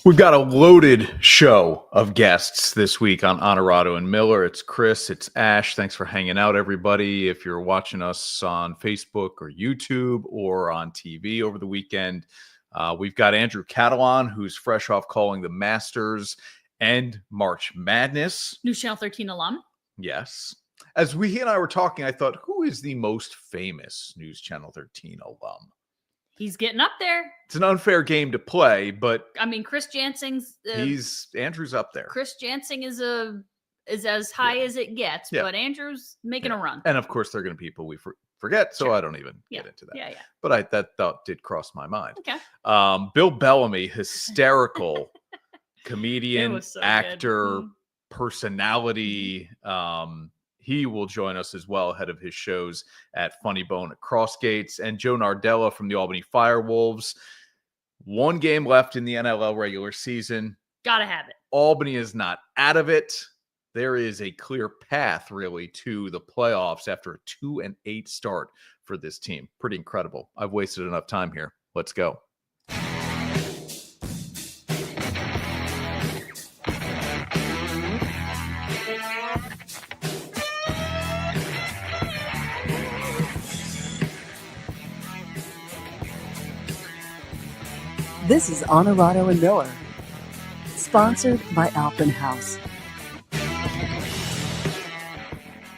We've got a loaded show of guests this week on Onorato and Miller. It's Chris, it's Ash. Thanks for hanging out, everybody. If you're watching us on Facebook or YouTube or on TV over the weekend, we've got Andrew Catalon, who's fresh off calling the Masters and March Madness. News Channel 13 alum. Yes. As he and I were talking, I thought, who is the most famous News Channel 13 alum? He's getting up there. It's an unfair game to play, but I mean, Chris Jansing's Andrew's up there. Chris Jansing is as high as it gets, but Andrew's making a run. And of course, they're going to be people we forget, so I don't even get into that. Yeah. But that thought did cross my mind. Okay. Bill Bellamy, hysterical comedian, actor, personality. He will join us as well, ahead of his shows at Funny Bone at Crossgates. And Joe Nardella from the Albany Firewolves. One game left in the NIL regular season. Gotta have it. Albany is not out of it. There is a clear path, really, to the playoffs after a 2-8 start for this team. Pretty incredible. I've wasted enough time here. Let's go. This is Onorato and Miller, sponsored by Alpenhaus.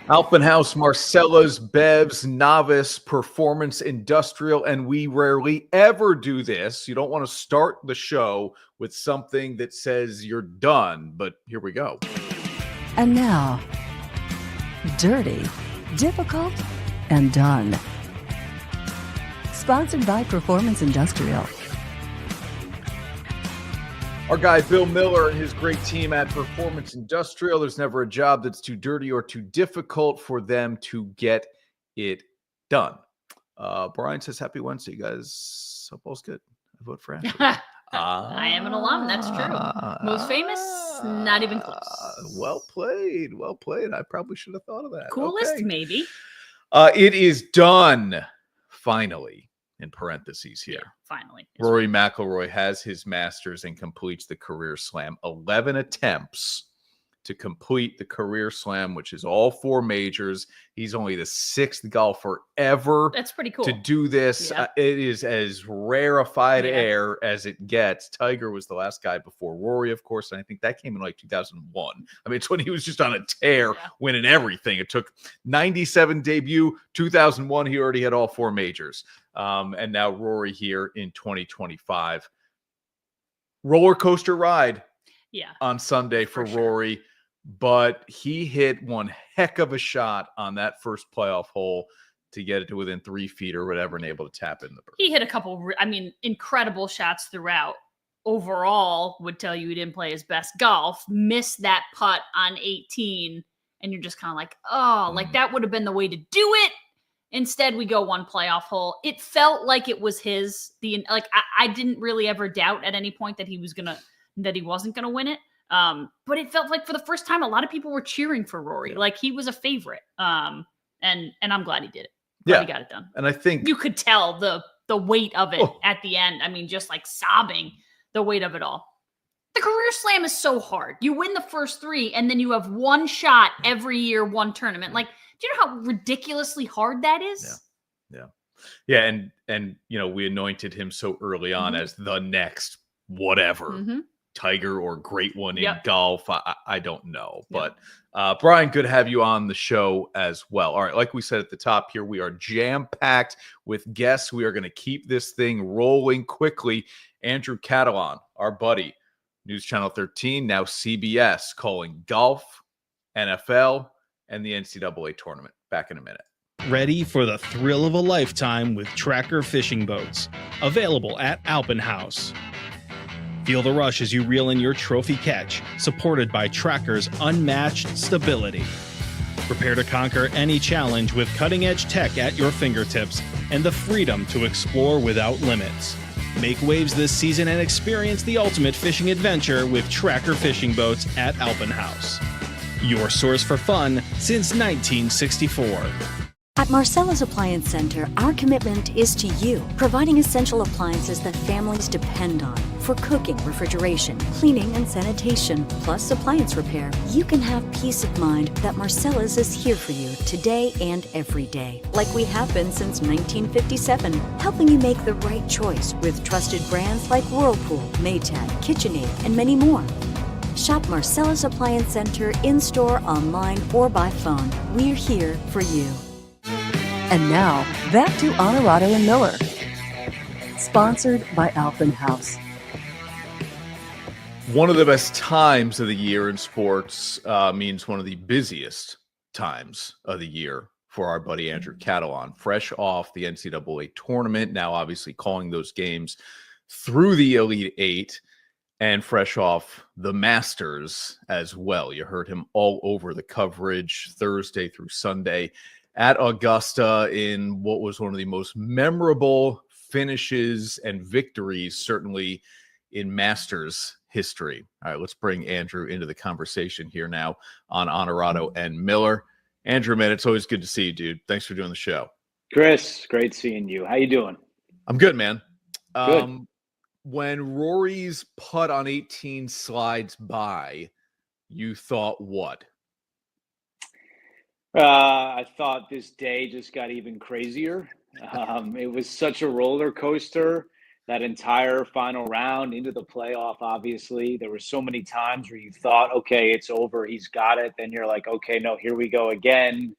Alpenhaus, Marcella's, Bev's, Novice, Performance Industrial, and we rarely ever do this. You don't want to start the show with something that says you're done, but here we go. And now, dirty, difficult, and done. Sponsored by Performance Industrial. Our guy, Bill Miller, and his great team at Performance Industrial. There's never a job that's too dirty or too difficult for them to get it done. Brian says, happy Wednesday, you guys. Hope all's good. I vote for Andrew. I am an alum. That's true. Most famous? Not even close. Well played. Well played. I probably should have thought of that. Coolest, maybe. It is done, finally. In parentheses here. Yeah, finally. Rory McIlroy has his Masters and completes the career slam. 11 attempts to complete the career slam, which is all 4 majors. He's only the 6th golfer ever. That's pretty cool to do this. Yeah. It is as rarefied air as it gets. Tiger was the last guy before Rory, of course, and I think that came in like 2001. I mean, it's when he was just on a tear, winning everything. It took 97 debut, 2001. He already had all 4 majors. And now Rory here in 2025. Roller coaster ride on Sunday for Rory, but he hit one heck of a shot on that first playoff hole to get it to within 3 feet or whatever and able to tap in the bird. He hit a couple, incredible shots throughout. Overall, would tell you he didn't play his best golf, missed that putt on 18, and you're just kind of like, like that would have been the way to do it. Instead, we go one playoff hole. It felt like it was his. I didn't really ever doubt at any point that he wasn't gonna win it. But it felt like for the first time, a lot of people were cheering for Rory. Like he was a favorite. And I'm glad he did it. Glad he got it done. And I think you could tell the weight of it at the end. I mean, just like sobbing, the weight of it all. The career slam is so hard. You win the first 3, and then you have one shot every year, one tournament. Like, do you know how ridiculously hard that is? Yeah. And we anointed him so early on as the next whatever Tiger or great one in golf. I don't know, but Brian, good to have you on the show as well. All right, like we said at the top here, we are jam-packed with guests. We are going to keep this thing rolling quickly. Andrew Catalon, our buddy, News Channel 13, now CBS, calling golf, NFL, and the NCAA tournament. Back in a minute. Ready for the thrill of a lifetime with Tracker fishing boats. Available at Alpenhaus. Feel the rush as you reel in your trophy catch, supported by Tracker's unmatched stability. Prepare to conquer any challenge with cutting-edge tech at your fingertips and the freedom to explore without limits. Make waves this season and experience the ultimate fishing adventure with Tracker fishing boats at Alpenhaus. Your source for fun since 1964. At Marcella's Appliance Center, our commitment is to you, providing essential appliances that families depend on. For cooking, refrigeration, cleaning, and sanitation, plus appliance repair, you can have peace of mind that Marcella's is here for you today and every day, like we have been since 1957, helping you make the right choice with trusted brands like Whirlpool, Maytag, KitchenAid, and many more. Shop Marcella's Appliance Center in-store, online, or by phone. We're here for you. And now, back to Onorato and Miller. Sponsored by Alpen House. One of the best times of the year in sports means one of the busiest times of the year for our buddy Andrew Catalon. Fresh off the NCAA tournament, now obviously calling those games through the Elite Eight, and fresh off the Masters as well. You heard him all over the coverage Thursday through Sunday at Augusta in what was one of the most memorable finishes and victories, certainly in Masters history. All right, let's bring Andrew into the conversation here now on Onorato and Miller. Andrew, man, it's always good to see you, dude. Thanks for doing the show. Chris, great seeing you. How you doing? I'm good, man. Good. When Rory's putt on 18 slides by, you thought what? I thought this day just got even crazier. It was such a roller coaster, that entire final round into the playoff, obviously. There were so many times where you thought, okay, it's over, he's got it. Then you're like, okay, no, here we go again.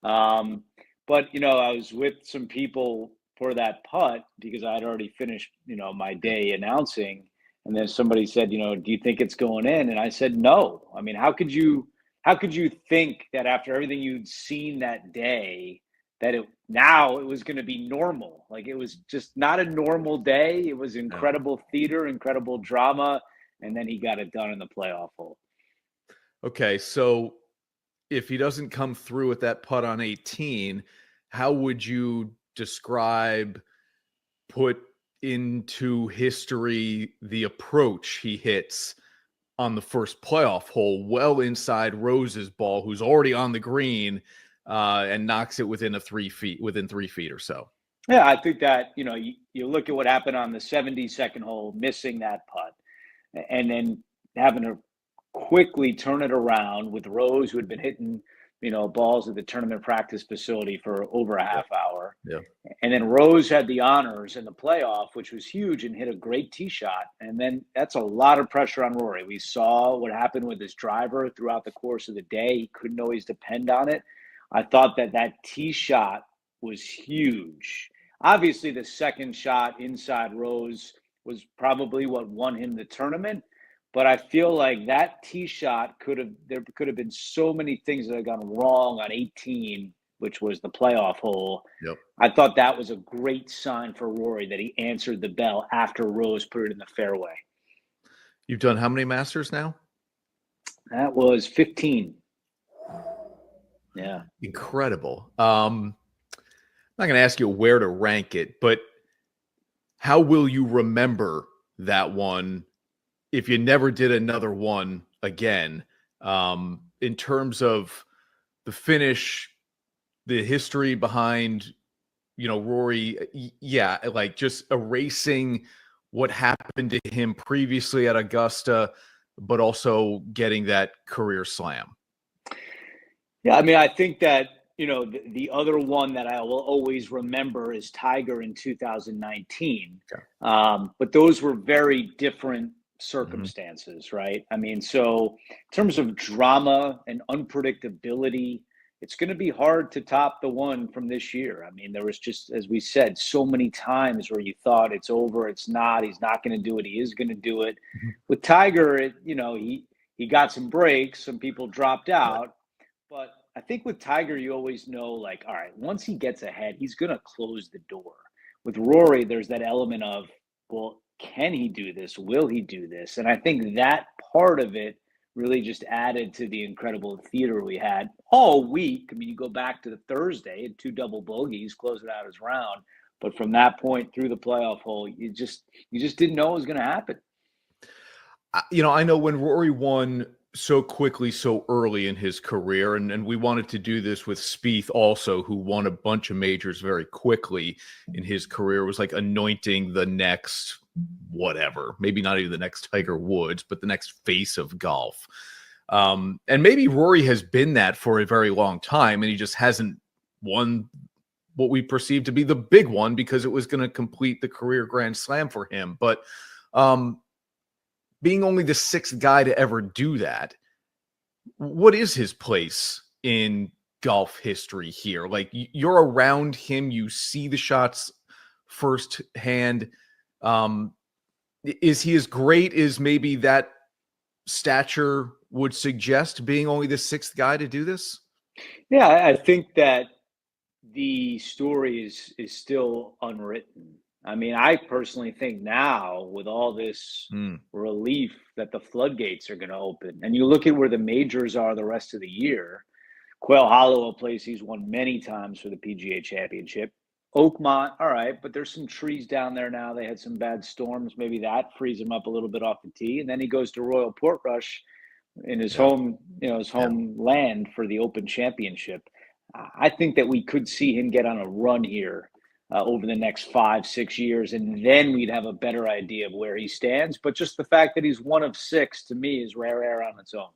But, I was with some people for that putt because I had already finished, my day announcing. And then somebody said, do you think it's going in? And I said, no. I mean, how could you think that after everything you'd seen that day, that it was going to be normal? Like, it was just not a normal day. It was incredible theater, incredible drama. And then he got it done in the playoff hole. Okay. So if he doesn't come through with that putt on 18, how would you describe, put into history, the approach he hits on the first playoff hole, well inside Rose's ball, who's already on the green, and knocks it within 3 feet or so? Yeah, I think that, you look at what happened on the 72nd hole, missing that putt, and then having to quickly turn it around with Rose, who had been hitting, balls at the tournament practice facility for over a half hour. Yeah. And then Rose had the honors in the playoff, which was huge, and hit a great tee shot. And then that's a lot of pressure on Rory. We saw what happened with his driver throughout the course of the day. He couldn't always depend on it. I thought that tee shot was huge. Obviously, the second shot inside Rose was probably what won him the tournament. But I feel like that tee shot there could have been so many things that had gone wrong on 18, which was the playoff hole. Yep. I thought that was a great sign for Rory that he answered the bell after Rose put it in the fairway. You've done how many Masters now? That was 15. Yeah. Incredible. I'm not going to ask you where to rank it, but how will you remember that one if you never did another one again, in terms of the finish, the history behind, Rory? Yeah, like just erasing what happened to him previously at Augusta, but also getting that career slam. Yeah, I mean, I think that, the other one that I will always remember is Tiger in 2019. Okay. But those were very different circumstances, right? I mean, so in terms of drama and unpredictability, it's going to be hard to top the one from this year. I mean, there was just, as we said, so many times where you thought it's over, it's not, he's not going to do it, he is going to do it. Mm-hmm. With Tiger, he got some breaks, some people dropped out, but I think with Tiger, you always know, like, all right, once he gets ahead, he's going to close the door. With Rory, there's that element of, well, can he do this? Will he do this? And I think that part of it really just added to the incredible theater we had all week. I mean, you go back to the Thursday, had 2 double bogeys, closing out his round. But from that point through the playoff hole, you just didn't know it was going to happen. I know when Rory won so quickly, so early in his career. And we wanted to do this with Spieth also, who won a bunch of majors very quickly in his career. It was like anointing the next whatever, maybe not even the next Tiger Woods, but the next face of golf. And maybe Rory has been that for a very long time, and he just hasn't won what we perceive to be the big one because it was going to complete the career Grand Slam for him. But being only the sixth guy to ever do that, what is his place in golf history here? Like, you're around him, you see the shots firsthand. Is he as great as maybe that stature would suggest, being only the sixth guy to do this? Yeah, I think that the story is still unwritten. I mean, I personally think now, with all this relief that the floodgates are going to open, and you look at where the majors are the rest of the year, Quail Hollow, a place he's won many times for the PGA Championship. Oakmont, all right, but there's some trees down there now. They had some bad storms. Maybe that frees him up a little bit off the tee. And then he goes to Royal Portrush in his home, his homeland for the Open Championship. I think that we could see him get on a run here over the next 5-6 years, and then we'd have a better idea of where he stands. But just the fact that he's one of six, to me, is rare air on its own.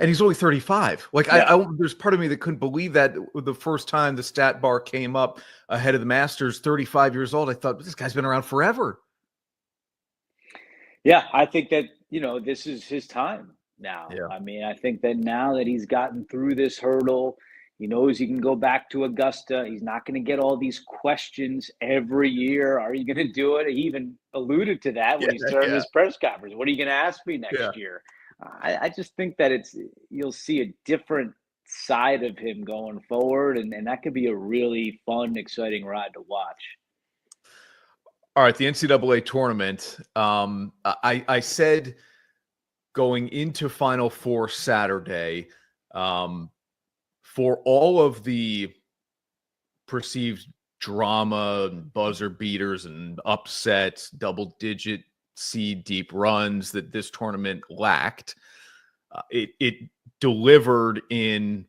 And he's only 35. Like, I there's part of me that couldn't believe that the first time the stat bar came up ahead of the Masters, 35 years old. I thought, this guy's been around forever. Yeah, I think that, this is his time now. Yeah. I mean, I think that now that he's gotten through this hurdle, he knows he can go back to Augusta. He's not going to get all these questions every year. Are you going to do it? He even alluded to that when he started his press conference. What are you going to ask me next year? I just think that you'll see a different side of him going forward, and that could be a really fun, exciting ride to watch. All right, the NCAA tournament. I said going into Final Four Saturday, for all of the perceived drama and buzzer beaters and upsets, double-digit seed deep runs that this tournament lacked, it delivered in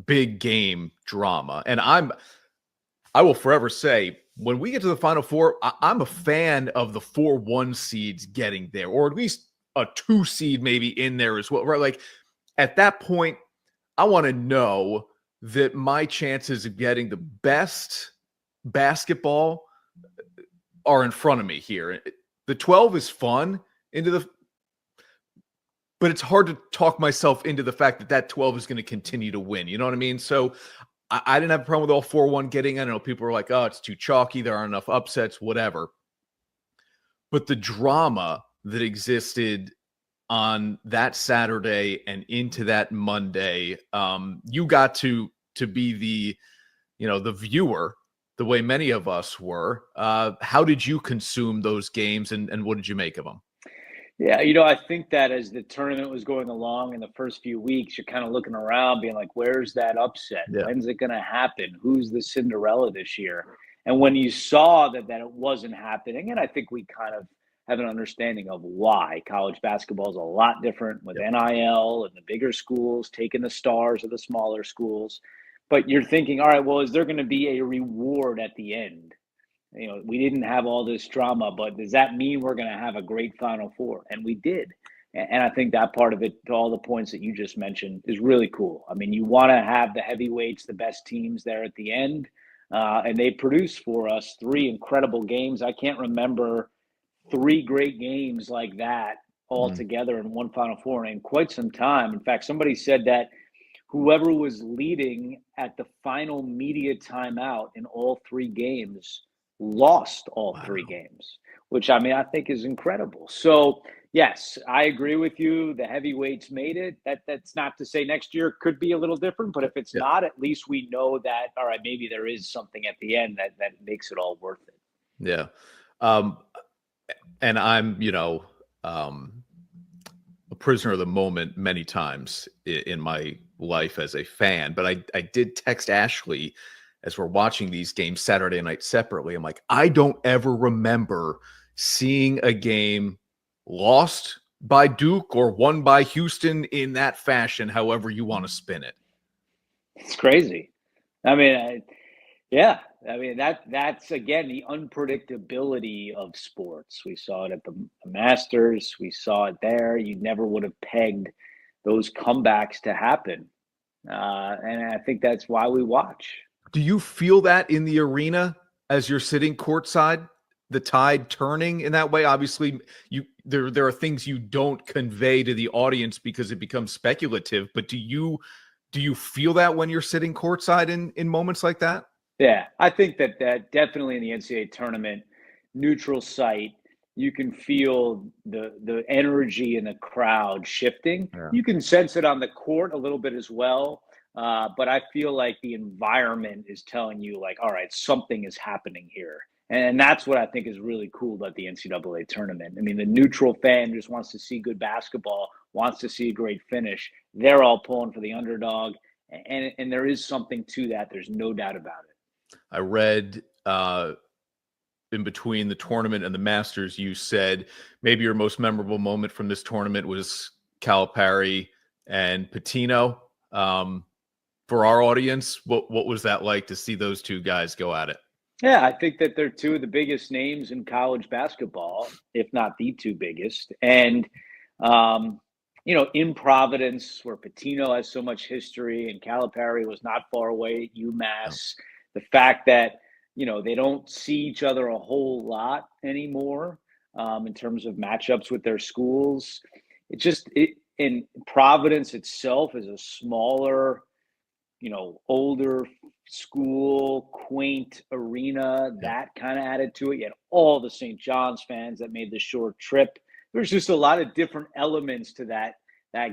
big game drama. And I will forever say, when we get to the Final Four, I'm a fan of the 4-1 seeds getting there, or at least a 2 seed maybe in there as well, right? Like, at that point, I want to know that my chances of getting the best basketball are in front of me here. The 12 is fun but it's hard to talk myself into the fact that 12 is going to continue to win. You know what I mean? So I didn't have a problem with all 4-1 getting in. I know people are like, oh, it's too chalky. There aren't enough upsets, whatever. But the drama that existed on that Saturday and into that Monday, you got to be the viewer, the way many of us were. How did you consume those games, and what did you make of them? Yeah, I think that as the tournament was going along in the first few weeks, you're kind of looking around being like, where's that upset? Yeah. When's it going to happen? Who's the Cinderella this year? And when you saw that it wasn't happening, and I think we kind of have an understanding of why. College basketball is a lot different with NIL and the bigger schools taking the stars of the smaller schools. But you're thinking, all right, well, is there going to be a reward at the end? We didn't have all this drama, but does that mean we're going to have a great Final Four? And we did. And I think that part of it, to all the points that you just mentioned, is really cool. I mean, you want to have the heavyweights, the best teams there at the end. And they produced for us 3 incredible games. I can't remember 3 great games like that all together in one Final Four in quite some time. In fact, somebody said that whoever was leading at the final media timeout in all 3 games lost all 3 games, which I think is incredible. So yes, I agree with you. The heavyweights made it. That's not to say next year could be a little different, but if it's not, at least we know that, all right, maybe there is something at the end that makes it all worth it. Yeah. And I'm, a prisoner of the moment many times in my life as a fan, but I did text Ashley as we're watching these games Saturday night separately. I'm like, I don't ever remember seeing a game lost by Duke or won by Houston in that fashion, however you want to spin it. It's crazy. I mean, that's again the unpredictability of sports. We saw it at the Masters. We saw it there. You never would have pegged those comebacks to happen. And I think that's why we watch. Do you feel that in the arena as you're sitting courtside, the tide turning in that way? Obviously, there are things you don't convey to the audience because it becomes speculative, but do you feel that when you're sitting courtside in moments like that? Yeah, I think that definitely in the NCAA tournament, neutral site, you can feel the energy in the crowd shifting. Yeah. You can sense it on the court a little bit as well. But I feel like the environment is telling you, like, all right, something is happening here. And that's what I think is really cool about the NCAA tournament. I mean, the neutral fan just wants to see good basketball, wants to see a great finish. They're all pulling for the underdog. And there is something to that. There's no doubt about it. I read in between the tournament and the Masters, you said maybe your most memorable moment from this tournament was Calipari and Patino. For our audience, what was that like to see those two guys go at it? Yeah, I think that they're two of the biggest names in college basketball, if not the two biggest. And, in Providence, where Patino has so much history and Calipari was not far away at UMass, the fact that, they don't see each other a whole lot anymore in terms of matchups with their schools. In Providence itself is a smaller, older school, quaint arena, that kind of added to it. You had all the St. John's fans that made the short trip. There's just a lot of different elements to that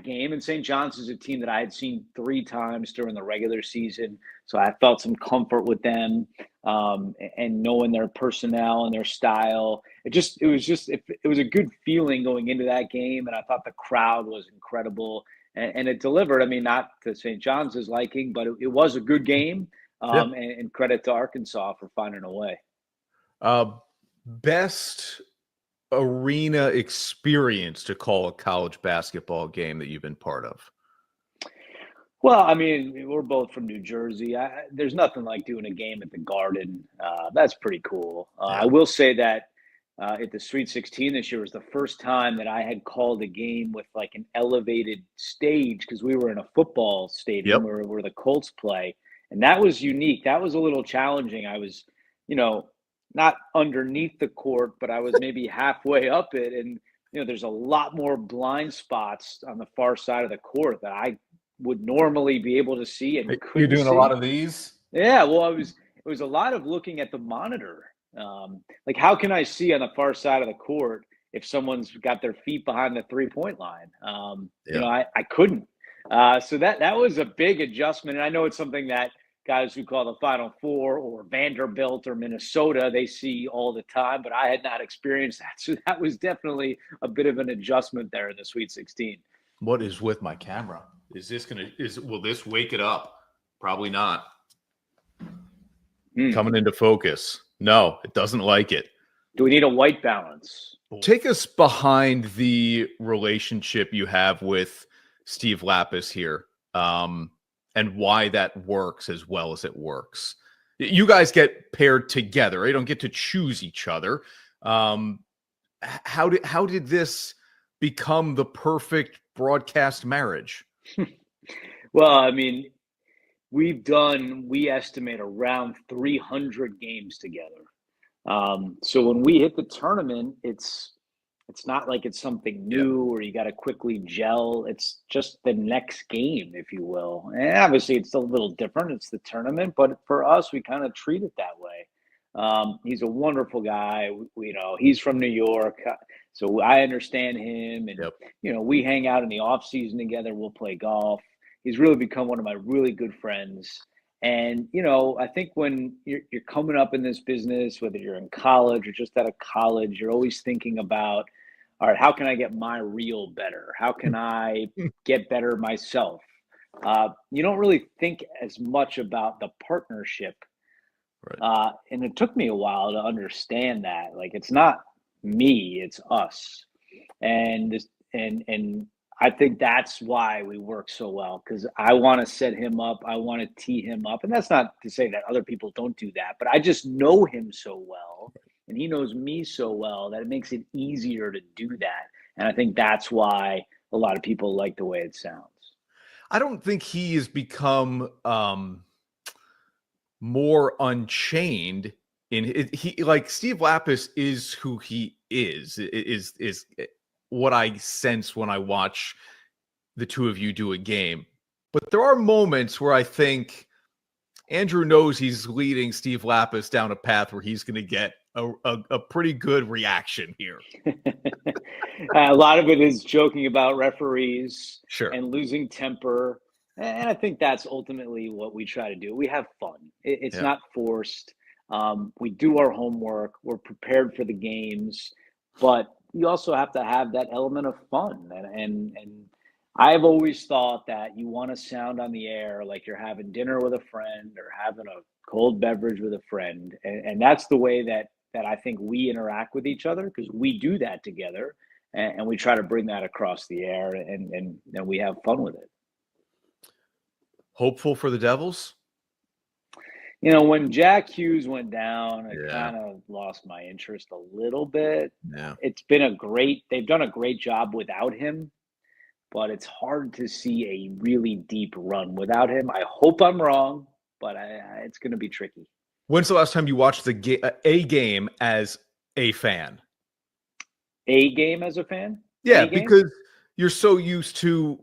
game. And St. John's is a team that I had seen 3 times during the regular season. So I felt some comfort with them and knowing their personnel and their style. It was a good feeling going into that game. And I thought the crowd was incredible. And it delivered. I mean, not to St. John's liking, but it was a good game. And credit to Arkansas for finding a way. Best arena experience to call a college basketball game that you've been part of? Well, I mean, we're both from New Jersey. There's nothing like doing a game at the Garden. That's pretty cool. I will say that at the Sweet 16 this year was the first time that I had called a game with like an elevated stage because we were in a football stadium where the Colts play. And that was unique. That was a little challenging. I was, not underneath the court, but I was maybe halfway up it. And, there's a lot more blind spots on the far side of the court that I would normally be able to see. And you're doing a lot of these? Yeah. Well, it was a lot of looking at the monitor. Like, how can I see on the far side of the court if someone's got their feet behind the 3-point line? I couldn't. So that was a big adjustment. And I know it's something that guys who call the Final Four or Vanderbilt or Minnesota, they see all the time, but I had not experienced that. So that was definitely a bit of an adjustment there in the Sweet 16. What is with my camera? Will this wake it up? Probably not. Coming into focus. No, it doesn't like it. Do we need a white balance? Take us behind the relationship you have with Steve Lapis here. And why that works as well as it works. You guys get paired together. You don't get to choose each other. How did this become the perfect broadcast marriage? Well, I mean, we estimate around 300 games together. So when we hit the tournament, it's not like it's something new or you got to quickly gel. It's just the next game, if you will. And obviously it's a little different. It's the tournament, but for us, we kind of treat it that way. He's a wonderful guy. He's from New York, so I understand him. And, we hang out in the off season together. We'll play golf. He's really become one of my really good friends. And, I think when you're coming up in this business, whether you're in college or just out of college, you're always thinking about, all right, how can I get my reel better? How can I get better myself? You don't really think as much about the partnership. Right. And it took me a while to understand that. Like, it's not me, it's us. And And I think that's why we work so well, because I want to set him up. I want to tee him up. And that's not to say that other people don't do that, but I just know him so well and he knows me so well that it makes it easier to do that. And I think that's why a lot of people like the way it sounds. I don't think he has become more unchained he like Steve Lapis is who he is what I sense when I watch the two of you do a game. But there are moments where I think Andrew knows he's leading Steve Lapis down a path where he's going to get a pretty good reaction here. A lot of it is joking about referees sure. and losing temper. And I think that's ultimately what we try to do. We have fun. It's not forced. We do our homework. We're prepared for the games, but you also have to have that element of fun. And I've always thought that you want to sound on the air like you're having dinner with a friend or having a cold beverage with a friend. And that's the way that I think we interact with each other, because we do that together and we try to bring that across the air and we have fun with it. Hopeful for the Devils? You know, when Jack Hughes went down, I kind of lost my interest a little bit. Yeah. It's been they've done a great job without him, but it's hard to see a really deep run without him. I hope I'm wrong, but it's going to be tricky. When's the last time you watched a game as a fan? A game as a fan? Yeah, because you're so used to,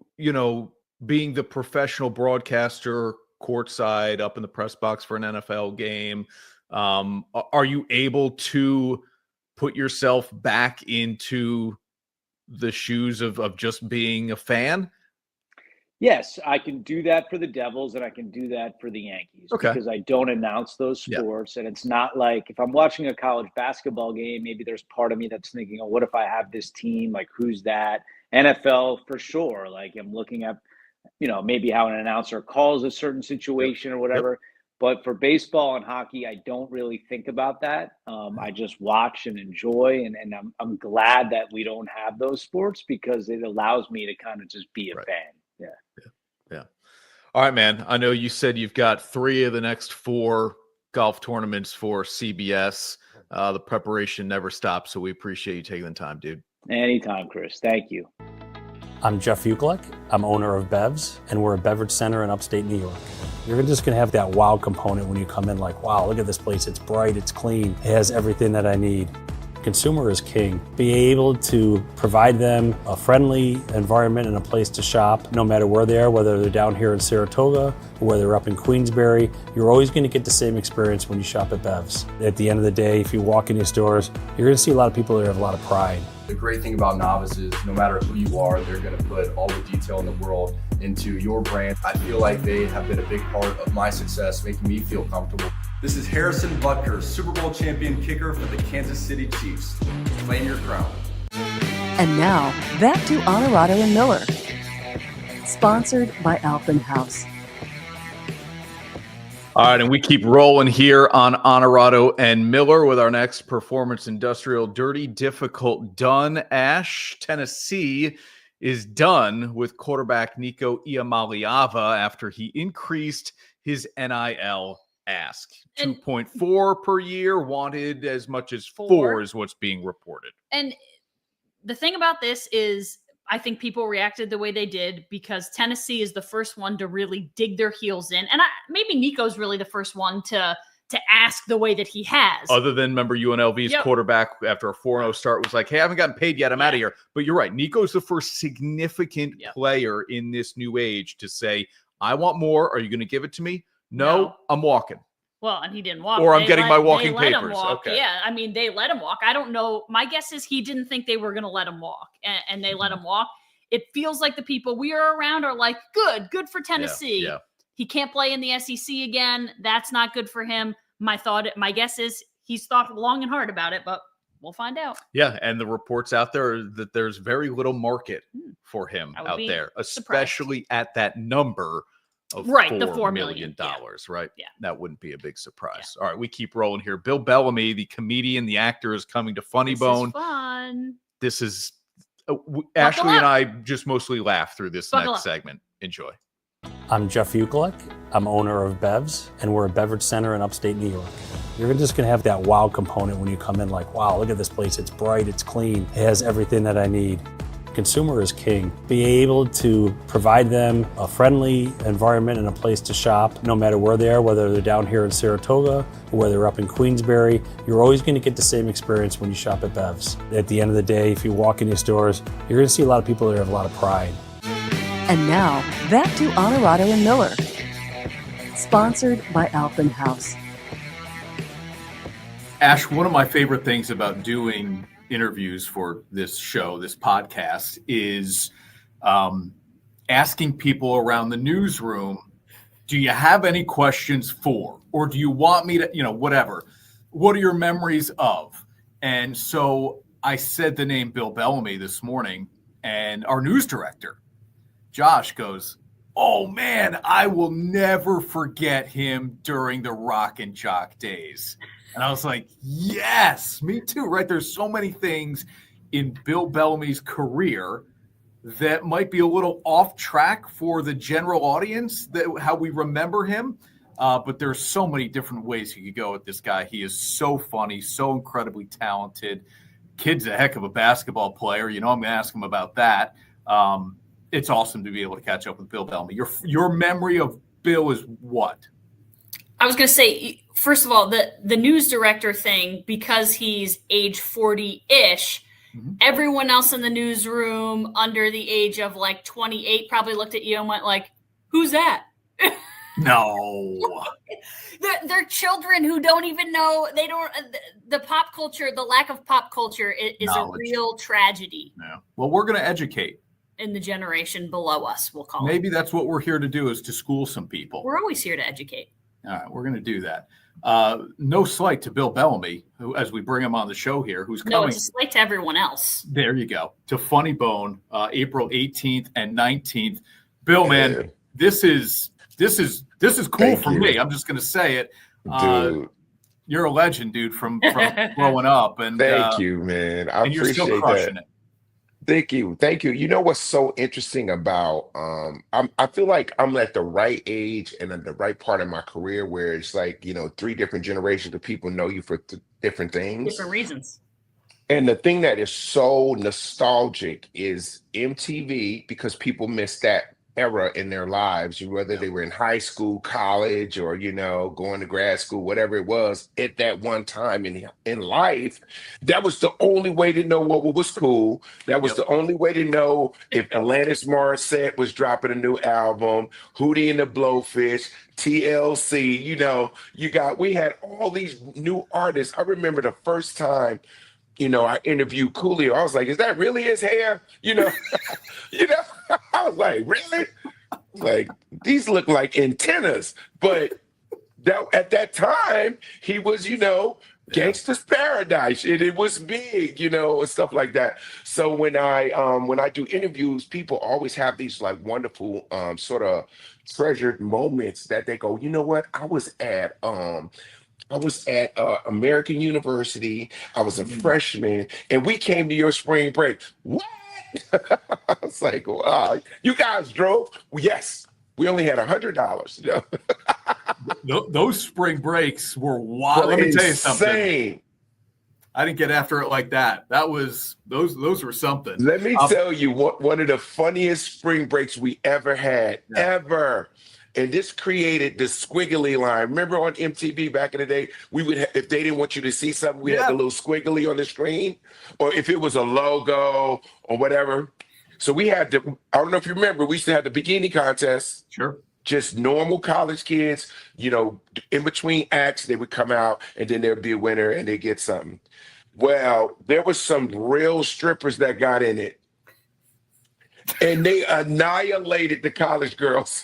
being the professional broadcaster courtside up in the press box for an NFL game. Are you able to put yourself back into the shoes of just being a fan? Yes, I can do that for the Devils and I can do that for the Yankees because I don't announce those sports. And it's not like if I'm watching a college basketball game, maybe there's part of me that's thinking, oh, what if I have this team? Like, who's that? NFL for sure. Like, I'm looking at, maybe how an announcer calls a certain situation or whatever. But for baseball and hockey, I don't really think about that. I just watch and enjoy. And I'm glad that we don't have those sports because it allows me to kind of just be a fan. Yeah. All right, man. I know you said you've got 3 of the next 4 golf tournaments for CBS. The preparation never stops, so we appreciate you taking the time, dude. Anytime, Chris. Thank you. I'm Jeff Ukelek. I'm owner of Bev's, and we're a beverage center in upstate New York. You're just going to have that wow component when you come in, like, wow, look at this place. It's bright, it's clean, it has everything that I need. Consumer is king. Be able to provide them a friendly environment and a place to shop, no matter where they are, whether they're down here in Saratoga or whether they're up in Queensbury. You're always going to get the same experience when you shop at Bev's. At the end of the day, if you walk in these stores, you're going to see a lot of people that have a lot of pride. The great thing about Novice is no matter who you are, they're going to put all the detail in the world into your brand. I feel like they have been a big part of my success, making me feel comfortable. This is Harrison Butker, Super Bowl champion kicker for the Kansas City Chiefs. Claim your crown. And now, back to Onorato and Miller. Sponsored by Alpen House. All right, and we keep rolling here on Onorato and Miller with our next Performance Industrial Dirty Difficult Done. Ash, Tennessee is done with quarterback Nico Iamaleava after he increased his NIL ask. 2.4 per year, wanted as much as 4 is what's being reported. And the thing about this is I think people reacted the way they did because Tennessee is the first one to really dig their heels in. And maybe Nico's really the first one to ask the way that he has. Other than, remember, UNLV's quarterback after a 4-0 start was like, hey, I haven't gotten paid yet. I'm out of here. But you're right. Nico's the first significant player in this new age to say, I want more. Are you going to give it to me? No, I'm walking. Well, and he didn't walk. Or I'm getting my walking papers. Okay. Yeah, I mean, they let him walk. I don't know. My guess is he didn't think they were going to let him walk, and they let him walk. It feels like the people we are around are like, good for Tennessee. Yeah. He can't play in the SEC again. That's not good for him. My guess is he's thought long and hard about it, but we'll find out. Yeah, and the reports out there that there's very little market for him out there, especially at that number. Of the $4 million, right? Yeah. That wouldn't be a big surprise. All right, we keep rolling here. Bill Bellamy, the comedian, the actor, is coming to Funny Bone. This is fun. This is Ashley and up. I just mostly laugh through this Buckle next up. segment. Enjoy. I'm Jeff Ukulek. I'm owner of Bevs, and we're a beverage center in upstate New York. You're just going to have that wow component when you come in, like, wow, look at this place. It's bright, it's clean, it has everything that I need. Consumer is king. Be able to provide them a friendly environment and a place to shop, no matter where they are, whether they're down here in Saratoga or whether they're up in Queensbury. You're always going to get the same experience when you shop at Bevs. At the end of the day, if you walk in these stores, you're going to see a lot of people that have a lot of pride. And now, back to Onorato and Miller. Sponsored by Alpenhaus. Ash, one of my favorite things about doing interviews for this show, this podcast, is asking people around the newsroom, do you have any questions for, or do you want me to, whatever, what are your memories of? And so I said the name Bill Bellamy this morning, and our news director, Josh, goes, oh man, I will never forget him during the Rock and Jock days. And I was like, yes, me too, right? There's so many things in Bill Bellamy's career that might be a little off track for the general audience, that how we remember him. But there's so many different ways you could go with this guy. He is so funny, so incredibly talented. Kid's a heck of a basketball player. I'm going to ask him about that. It's awesome to be able to catch up with Bill Bellamy. Your memory of Bill is what? I was going to say, first of all, the news director thing, because he's age 40-ish, everyone else in the newsroom under the age of like 28 probably looked at you and went like, who's that? No. They're children who don't even know. They don't. The pop culture, the lack of pop culture is a real tragedy. Yeah. Well, we're going to educate. In the generation below us, we'll call Maybe that's what we're here to do, is to school some people. We're always here to educate. All right, we're going to do that. No slight to Bill Bellamy, who, as we bring him on the show here, who's coming. No, it's a slight to everyone else. There you go. To Funny Bone, April 18th and 19th. Bill, man, this is cool for me. I'm just going to say it. Dude. You're a legend, dude, from growing up. And thank you, man. I and you're appreciate still crushing that. it. Thank you. You know what's so interesting about I feel like I'm at the right age and at the right part of my career where it's like, 3 different generations of people know you for different things. Different reasons. And the thing that is so nostalgic is MTV, because people miss that era in their lives, whether they were in high school, college, or going to grad school, whatever it was at that one time in life. That was the only way to know what was cool. That was the only way to know if Alanis Morissette was dropping a new album, Hootie and the Blowfish, TLC. We had all these new artists. I remember the first time I interviewed Coolio. I was like, is that really his hair? I was like, really? Like, these look like antennas. But at that time, he was, Gangsta's Paradise. It was big, and stuff like that. So when I do interviews, people always have these like wonderful sort of treasured moments that they go, you know what? I was at American University. I was a freshman, and we came to your spring break. What? I was like, wow, you guys drove? Yes. We only had $100. Those spring breaks were wild. Let me tell you something. I didn't get after it like that. That was those were something. Let me tell you one of the funniest spring breaks we ever had, ever. And this created the squiggly line. Remember on MTV back in the day, we would if they didn't want you to see something, we had the little squiggly on the screen, or if it was a logo or whatever. So we had I don't know if you remember, we used to have the bikini contest. Sure. Just normal college kids, in between acts, they would come out and then there'd be a winner and they'd get something. Well, there was some real strippers that got in it. And they annihilated the college girls.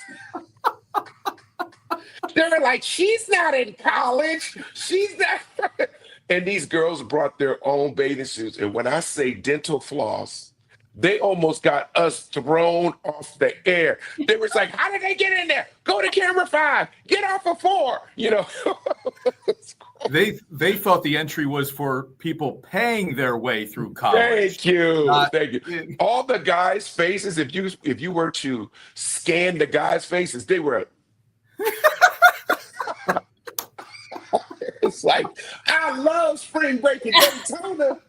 They were like, she's not in college. She's not. And these girls brought their own bathing suits. And when I say dental floss, They almost got us thrown off the air. They was like, how did they get in there? Go to camera 5, get off of 4, you know. They thought the entry was for people paying their way through college. Thank you. All the guys' faces, if you were to scan the guys' faces, they were it's like, I love spring break in Daytona.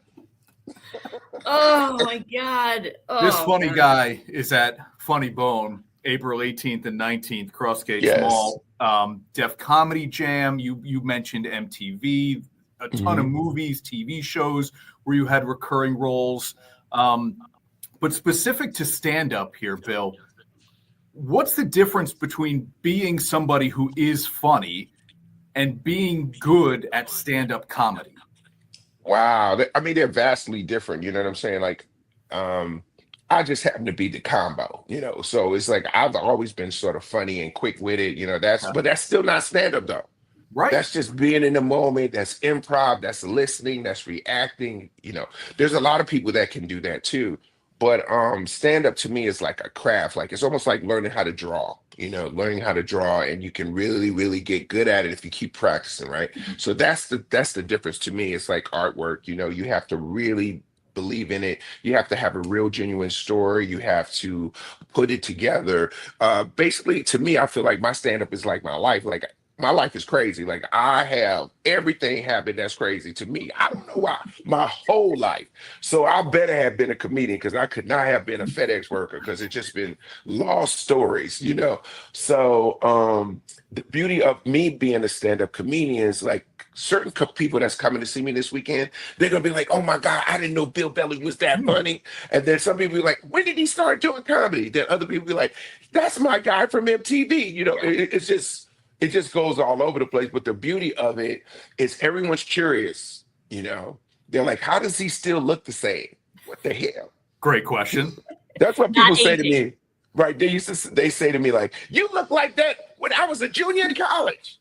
Oh my God. Oh, this funny guy is at Funny Bone, April 18th and 19th, Crossgates Mall. Def Comedy Jam. You mentioned MTV, a ton of movies, TV shows where you had recurring roles. But specific to stand-up here, Bill, what's the difference between being somebody who is funny and being good at stand-up comedy? Wow. I mean, they're vastly different. You know what I'm saying? Like, I just happen to be the combo, you know? So it's like, I've always been sort of funny and quick with it, you know, but that's still not stand-up though. Right. That's just being in the moment. That's improv. That's listening. That's reacting. You know, there's a lot of people that can do that too. But stand-up to me is like a craft. Like it's almost like learning how to draw, you know, learning how to draw, and you can really, really get good at it if you keep practicing, right? So that's the difference to me. It's like artwork, you know, you have to really believe in it. You have to have a real genuine story. You have to put it together. Basically, to me, I feel like my stand-up is like my life. Like my life is crazy. Like I have everything happen that's crazy to me. I don't know why. My whole life. So I better have been a comedian because I could not have been a FedEx worker because it's just been lost stories, you know. So the beauty of me being a stand-up comedian is like certain people that's coming to see me this weekend, they're gonna be like, oh my God, I didn't know Bill Bellamy was that funny. And then some people be like, when did he start doing comedy? Then other people be like, that's my guy from MTV. You know, it just goes all over the place. But the beauty of it is everyone's curious, you know. They're like, how does he still look the same? What the hell? Great question. That's what people say to me. Right. They say to me, like, you look like that when I was a junior in college.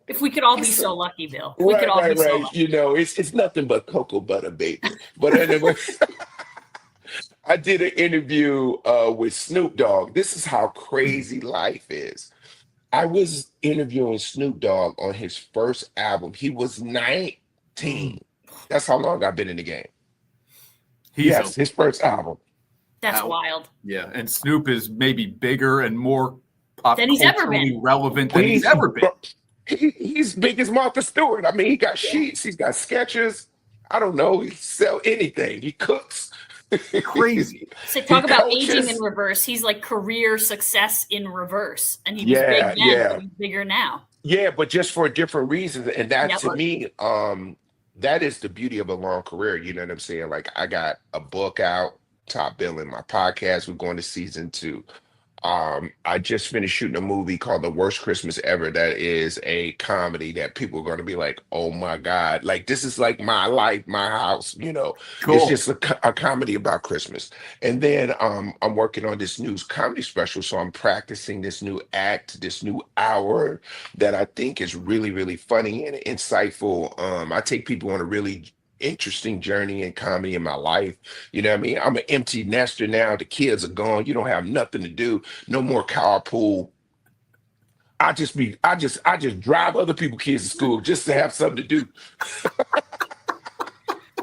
If we could all be so lucky, Bill. We could all be so lucky. You know, it's nothing but cocoa butter, baby. But anyway, I did an interview with Snoop Dogg. This is how crazy life is. I was interviewing Snoop Dogg on his first album. He was 19. That's how long I've been in the game. His first album. That's wild. Yeah, and Snoop is maybe bigger and more pop than he's ever been. Relevant than he's ever been. He's big as Martha Stewart. I mean, he got sheets, he's got sketches. I don't know. He sell anything. He cooks. Crazy. So talk about aging in reverse. He's like career success in reverse, and he was big then, but he's bigger now. Yeah, but just for different reasons. And that to me, that is the beauty of a long career. You know what I'm saying? Like I got a book out, Top Billing, my podcast. We're going to season 2. I just finished shooting a movie called The Worst Christmas Ever. That is a comedy that people are going to be like, oh my God, like this is like my life, my house, you know. Cool. It's just a comedy about Christmas. And then I'm working on this new comedy special. So I'm practicing this new act, this new hour that I think is really, really funny and insightful. I take people on a really interesting journey in comedy in my life. You know what I mean? I'm an empty nester now. The kids are gone. You don't have nothing to do. No more carpool. I just drive other people's kids to school just to have something to do.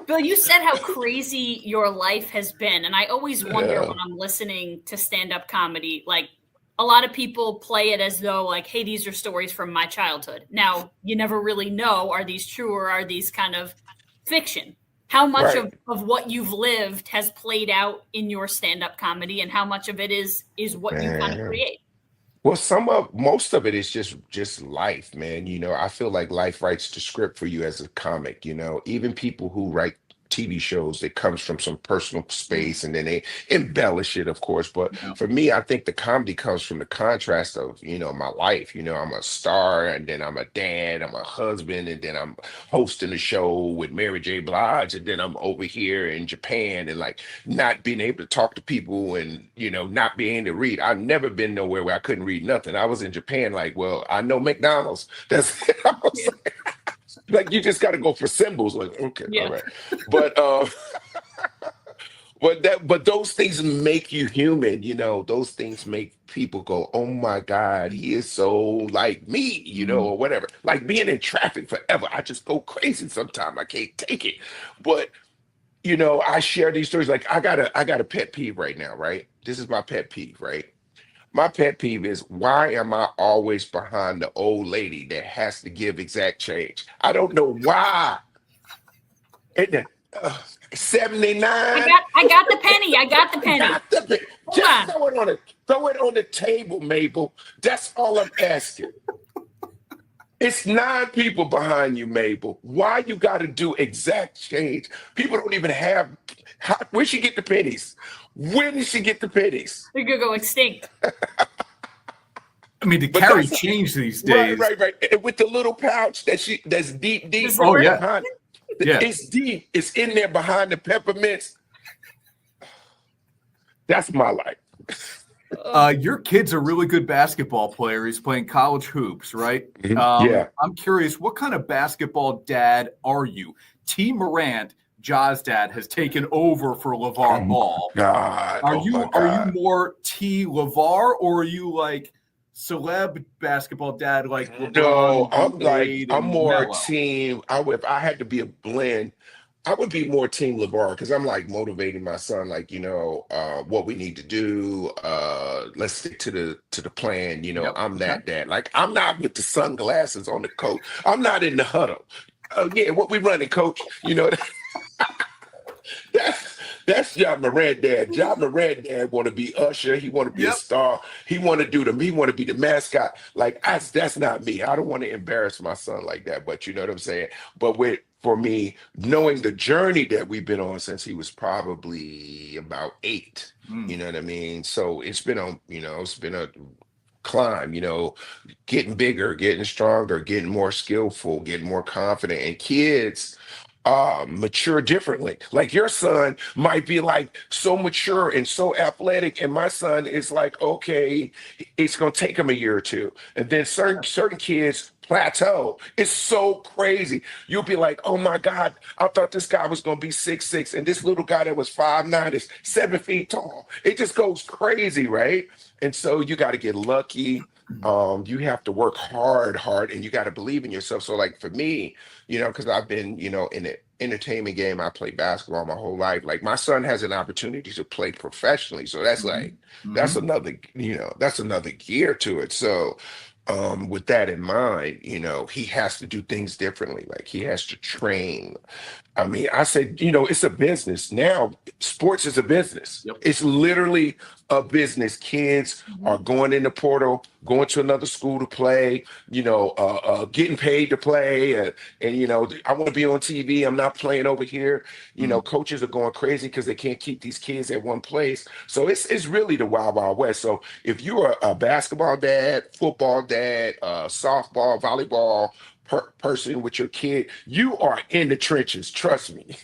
Bill, you said how crazy your life has been. And I always wonder when I'm listening to stand-up comedy, like a lot of people play it as though like, hey, these are stories from my childhood. Now, you never really know, are these true or are these kind of fiction? How much of what you've lived has played out in your stand-up comedy, and how much of it is what you kind of create? Well, most of it is just life, man. You know, I feel like life writes the script for you as a comic. You know, even people who write TV shows, it comes from some personal space and then they embellish it, of course. But for me, I think the comedy comes from the contrast of, you know, my life. You know, I'm a star and then I'm a dad, I'm a husband, and then I'm hosting a show with Mary J. Blige, and then I'm over here in Japan and like not being able to talk to people and, you know, not being able to read. I've never been nowhere where I couldn't read nothing. I was in Japan like, well, I know McDonald's. That's like you just got to go for symbols. Like, okay, all right. But but those things make you human, those things make people go, oh my God, he is so like me, or whatever. Like being in traffic forever. I just go crazy sometimes. I can't take it. But I share these stories. Like I got a pet peeve right now, right? This is my pet peeve, right? My pet peeve is, why am I always behind the old lady that has to give exact change? I don't know why. And, 79. I got the penny. I got the penny. Just throw it on the table, Mabel. That's all I'm asking. It's 9 people behind you, Mabel. Why you got to do exact change? People don't even have. Where she get the pennies? Where did she get the pennies? They're gonna go extinct. I mean, to carry change these days. Right. And with the little pouch that's deep. Oh yeah. Behind, it's deep. It's in there behind the peppermints. That's my life. Your kid's a really good basketball player. He's playing college hoops, right? Yeah. I'm curious, what kind of basketball dad are you? T. Morant, Ja's dad, has taken over for LeVar Ball. God. Are you more T. LeVar, or are you like celeb basketball dad like LeBron? No, I'm more Melo? team. If I had to be a blend, I would be more team LeVar, because I'm like motivating my son, like, what we need to do. Let's stick to the plan. Yep. I'm that dad. Like, I'm not with the sunglasses on the coach. I'm not in the huddle. What we running, coach? That's Ja Morant dad. Ja Morant dad want to be Usher. He want to be a star. He want to He want to be the mascot. Like, that's not me. I don't want to embarrass my son like that. But you know what I'm saying. But for me, knowing the journey that we've been on since he was probably about 8, you know what I mean. So it's been it's been a climb. Getting bigger, getting stronger, getting more skillful, getting more confident, and kids mature differently. Like your son might be like so mature and so athletic, and my son is like, okay, it's gonna take him a year or two, and then certain kids plateau. It's so crazy. You'll be like, oh my God, I thought this guy was gonna be 6'6", and this little guy that was 5'9" is 7 feet tall. It just goes crazy, right? And so you got to get lucky. You have to work hard, and you got to believe in yourself. So like for me, because I've been, in the entertainment game, I played basketball my whole life. Like my son has an opportunity to play professionally. So that's like, that's another, that's another gear to it. So with that in mind, he has to do things differently. Like he has to train. I mean, I said, it's a business. Now, sports is a business. Yep. It's literally a business. Kids are going in the portal, going to another school to play, getting paid to play. And I want to be on TV. I'm not playing over here. Coaches are going crazy because they can't keep these kids at one place. So it's really the wild, wild west. So if you're a basketball dad, football dad, softball, volleyball person with your kid, you are in the trenches. Trust me.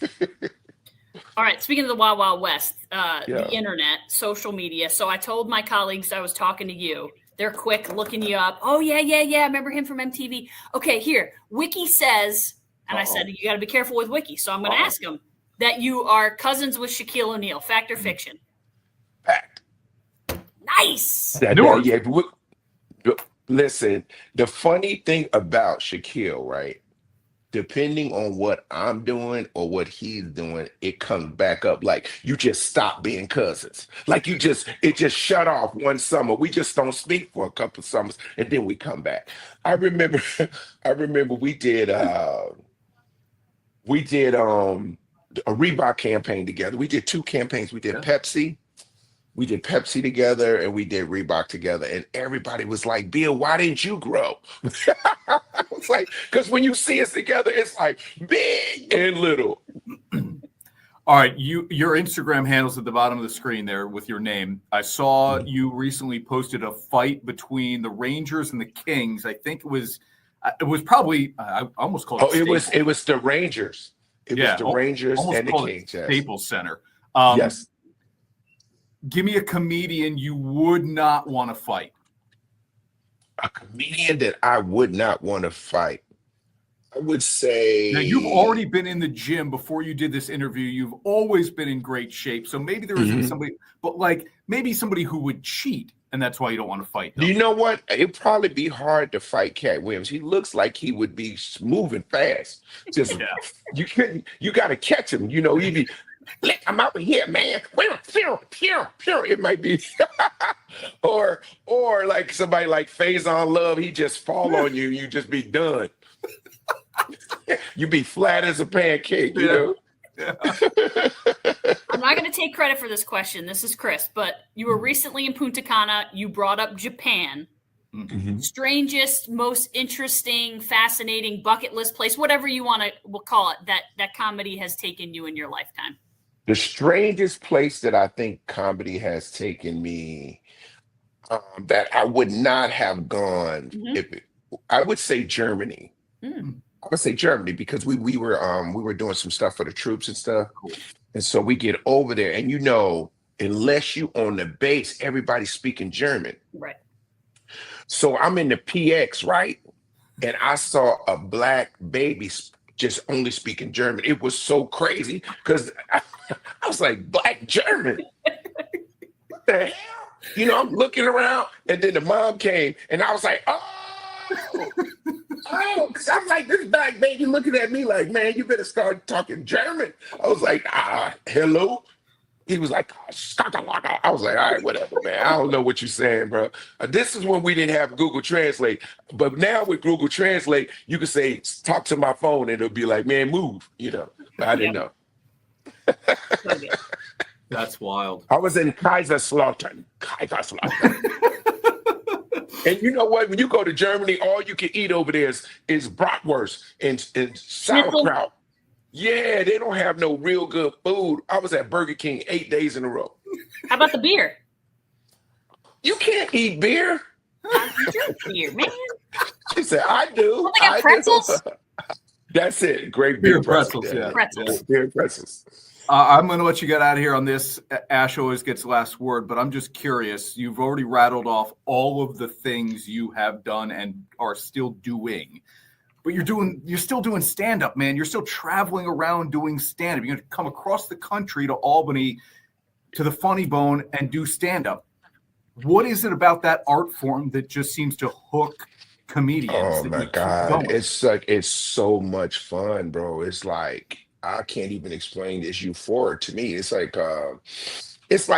All right. Speaking of the Wild Wild West, the internet, social media. So I told my colleagues I was talking to you. They're quick looking you up. Oh, yeah. I remember him from MTV. Okay, here. Wiki says, and I said, you got to be careful with Wiki. So I'm going to ask him that you are cousins with Shaquille O'Neal. Fact or fiction? Fact. Nice. Listen, the funny thing about Shaquille, right? Depending on what I'm doing or what he's doing, it comes back up. Like you just stop being cousins. Like it just shut off one summer. We just don't speak for a couple of summers, and then we come back. I remember we did a Reebok campaign together. We did 2 campaigns. We did Pepsi. We did Pepsi together and we did Reebok together. And everybody was like, Bill, why didn't you grow? I was like, because when you see us together, it's like big and little. All right. Your Instagram handle's at the bottom of the screen there with your name. I saw you recently posted a fight between the Rangers and the Kings. I think it was probably, I almost called it. It was the Rangers. It was the Rangers and the Kings. Staples Center. Yes. Give me a comedian you would not want to fight. A comedian that I would not want to fight. I would say now you've already been in the gym before you did this interview. You've always been in great shape. So maybe there was somebody, but like maybe somebody who would cheat, and that's why you don't want to fight them. You know what? It'd probably be hard to fight Cat Williams. He looks like he would be moving fast. Just you got to catch him. You know, he'd be, I'm out here, man. It might be, or like somebody like Faison Love. He just fall on you. You just be done. You be flat as a pancake. You know. I'm not going to take credit for this question. This is Chris, but you were recently in Punta Cana. You brought up Japan. Strangest, most interesting, fascinating bucket list place, whatever you want to we'll call it, that comedy has taken you in your lifetime. The strangest place that I think comedy has taken me, that I would not have gone, I would say Germany. I would say Germany because we were doing some stuff for the troops and stuff. And so we get over there and unless you on the base, everybody's speaking German. Right. So I'm in the PX, right? And I saw a black baby just only speaking German. It was so crazy because I was like, black German? What the hell? You know, I'm looking around and then the mom came and I was like, because I'm like, this black baby looking at me like, man, you better start talking German. I was like, hello? He was like, I was like, all right, whatever, man. I don't know what you're saying, bro. This is when we didn't have Google Translate. But now with Google Translate, you can say, talk to my phone, and it'll be like, man, move, you know. But I didn't know. That's wild. I was in Kaiserslautern. And you know what? When you go to Germany, all you can eat over there is bratwurst and sauerkraut. Yeah, they don't have no real good food. I was at Burger King 8 days in a row. How about the beer? You can't eat beer. I drink beer, man. She said, I do. Well, they got pretzels? That's it. Great beer pretzels. Yeah. Pretzels. Beer pretzels. I'm going to let you get out of here on this. Ash always gets the last word, but I'm just curious. You've already rattled off all of the things you have done and are still doing. But you're still doing stand-up, man. You're still traveling around doing stand-up. You're going to come across the country to Albany, to the Funny Bone, and do stand-up. What is it about that art form that just seems to hook comedians? Oh my God. It's so much fun, bro. It's like, I can't even explain this euphoric to me. It's like it's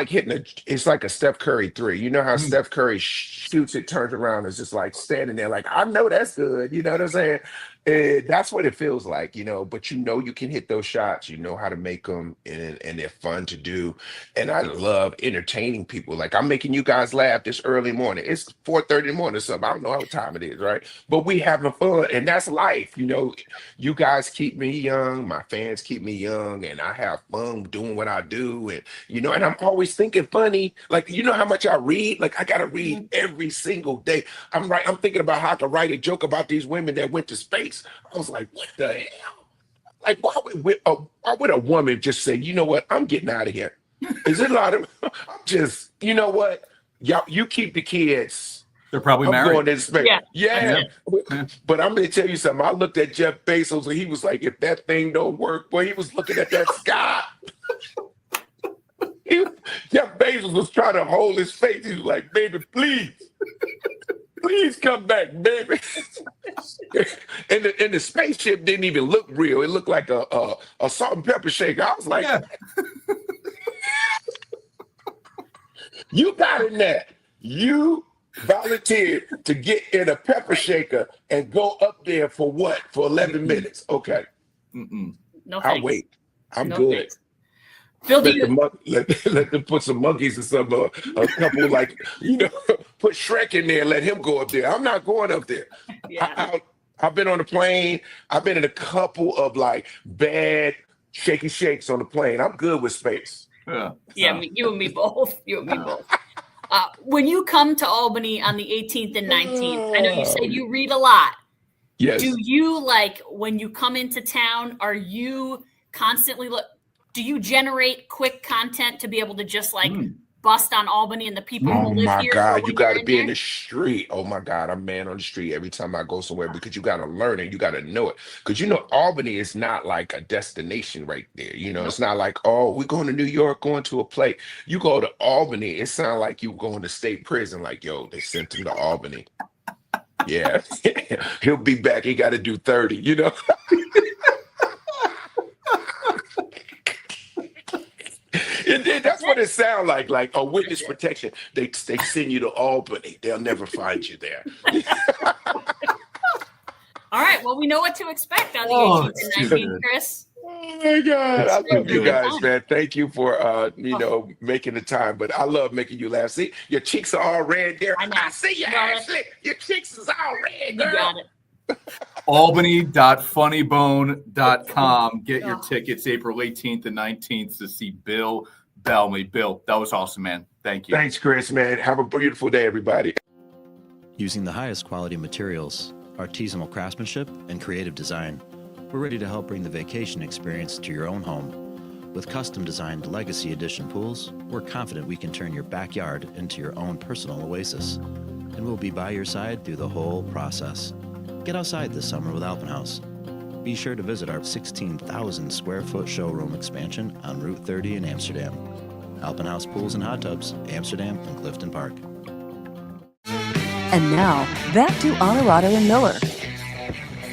like a Steph Curry 3. You know how Steph Curry shoots it, turns around, is just like standing there like, I know that's good. You know what I'm saying? That's what it feels like, you know, but you know you can hit those shots. You know how to make them, and they're fun to do. And I love entertaining people. Like, I'm making you guys laugh this early morning. It's 4:30 in the morning or something. I don't know what time it is, right? But we having fun, and that's life. You know, you guys keep me young. My fans keep me young, and I have fun doing what I do. And, you know, and I'm always thinking funny. Like, you know how much I read? Like, I got to read every single day. I'm thinking about how I could write a joke about these women that went to space. I was like, what the hell? Like, why would a woman just say, you know what, I'm getting out of here? Is it a lot of, I'm just, you know what, y'all, you keep the kids. They're probably married. Going in space. Yeah. But I'm going to tell you something. I looked at Jeff Bezos and he was like, if that thing don't work, boy, he was looking at that sky. Jeff Bezos was trying to hold his face. He was like, baby, please. Please come back, baby. and the spaceship didn't even look real. It looked like a salt and pepper shaker. I was like, you got in there. You volunteered to get in a pepper shaker and go up there for what? For 11 minutes. Okay. No, I'll wait. I'm no good. thanks. Bill, let them put some monkeys or some a couple, like, you know, put Shrek in there, let him go up there. I'm not going up there. I've been on the plane. I've been in a couple of like bad shaky shakes on the plane. I'm good with space. You and me both. You and me both. When you come to Albany on the 18th and 19th, I know you said you read a lot. Yes. Do you, like, when you come into town, are you constantly do you generate quick content to be able to just like bust on Albany and the people Oh who live my here. God, you got to in be in there. the street. Oh my God, I'm man on the street every time I go somewhere because you got to learn it. You got to know it. Because Albany is not like a destination right there. It's not like, oh, we're going to New York, going to a play. You go to Albany, it sounds like you going to state prison. Like, yo, they sent him to Albany. Yeah, he'll be back. He got to do 30, And that's what it sounds like a witness protection. They send you to Albany. They'll never find you there. All right. Well, we know what to expect on the 18th and 19th, Chris. Oh my God. I love you guys, man. Thank you for making the time. But I love making you laugh. See, your cheeks are all red there. I see you, Ashley. Your cheeks is all red, girl. You got it. Albany.funnybone.com. Get your tickets April 18th and 19th to see Bill Bellamy. Bill, that was awesome, man. Thank you. Thanks, Chris, man. Have a beautiful day, everybody. Using the highest quality materials, artisanal craftsmanship, and creative design, we're ready to help bring the vacation experience to your own home. With custom-designed Legacy Edition pools, we're confident we can turn your backyard into your own personal oasis. And we'll be by your side through the whole process. Get outside this summer with Alpenhaus. Be sure to visit our 16,000 square foot showroom expansion on Route 30 in Amsterdam. Alpenhaus Pools and Hot Tubs, Amsterdam and Clifton Park. And now, back to Onorato and Miller.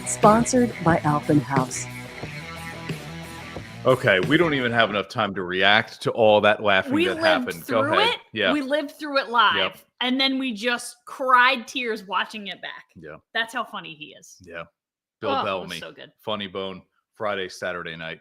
Sponsored by Alpenhaus. Okay, we don't even have enough time to react to all that laughing that happened. Go ahead. It. Yeah. We lived through it live. Yep. And then we just cried tears watching it back. Yeah. That's how funny he is. Yeah. Bill Bellamy. So good. Funny Bone, Friday, Saturday night.